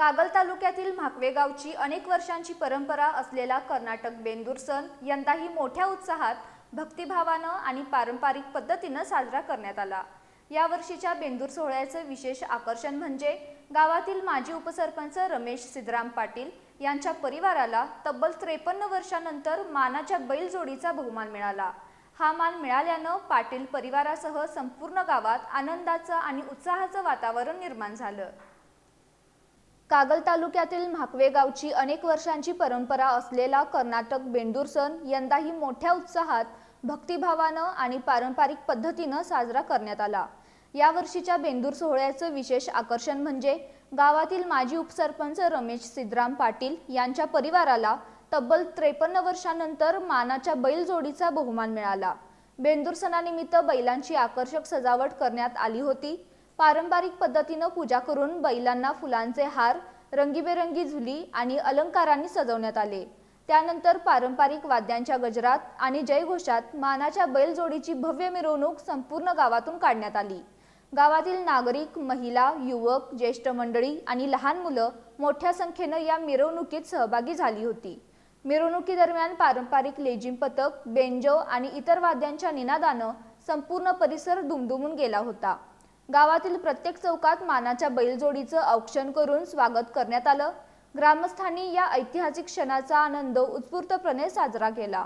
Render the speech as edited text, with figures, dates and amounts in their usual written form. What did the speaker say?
कागल तालुक्यातील म्हाकवे गावची अनेक वर्षांची परंपरा असलेला कर्नाटक बेंदूर सण यंदाही मोठ्या उत्साहात, भक्तिभावानं आणि पारंपरिक पद्धतीनं साजरा करण्यात आला। या वर्षीच्या बेंदूर सोहळ्याचे विशेष आकर्षण म्हणजे गावातील माजी उपसरपंच रमेश सिद्धराम पाटील यांच्या परिवाराला तब्बल 53 वर्षांनंतर मानाच्या बैलजोडीचा बहुमान मिळाला। हा मान मिळाल्यानं पाटील परिवारासह संपूर्ण गावात आनंदाचं आणि उत्साहाचं वातावरण निर्माण झालं। कागल तालुक्यातील म्हाकवे गावची अनेक वर्षांची परंपरा असलेला कर्नाटक बेंदूर सण यंदाही मोठ्या उत्साहात, भक्तिभावानं आणि पारंपरिक पद्धतीनं साजरा करण्यात आला। या वर्षीच्या बेंदूर सोहळ्याचं विशेष आकर्षण म्हणजे गावातील माजी उपसरपंच रमेश सिद्धराम पाटील यांच्या परिवाराला तब्बल 53 वर्षांनंतर मानाच्या बैलजोडीचा बहुमान मिळाला। बेंदूर सणानिमित्त बैलांची आकर्षक सजावट करण्यात आली होती। पारंपरिक पद्धतीनं पूजा करून बैलांना फुलांचे हार, रंगीबेरंगी झुली आणि अलंकारांनी सजवण्यात आले। त्यानंतर पारंपरिक वाद्यांच्या गजरात आणि जयघोषात मानाच्या बैलजोडीची भव्य मिरवणूक संपूर्ण गावातून काढण्यात आली। गावातील नागरिक, महिला, युवक, ज्येष्ठ मंडळी आणि लहान मुलं मोठ्या संख्येनं या मिरवणुकीत सहभागी झाली होती। मिरवणुकीदरम्यान पारंपरिक लेझिम पथक, बेंजो आणि इतर वाद्यांच्या निनादानं संपूर्ण परिसर दुमदुमून गेला होता। गावातील प्रत्येक चौकात मानाच्या बैलजोडीचं औक्षण करून स्वागत करण्यात आलं। ग्रामस्थांनी या ऐतिहासिक क्षणाचा आनंद उत्स्फूर्तपणे साजरा केला।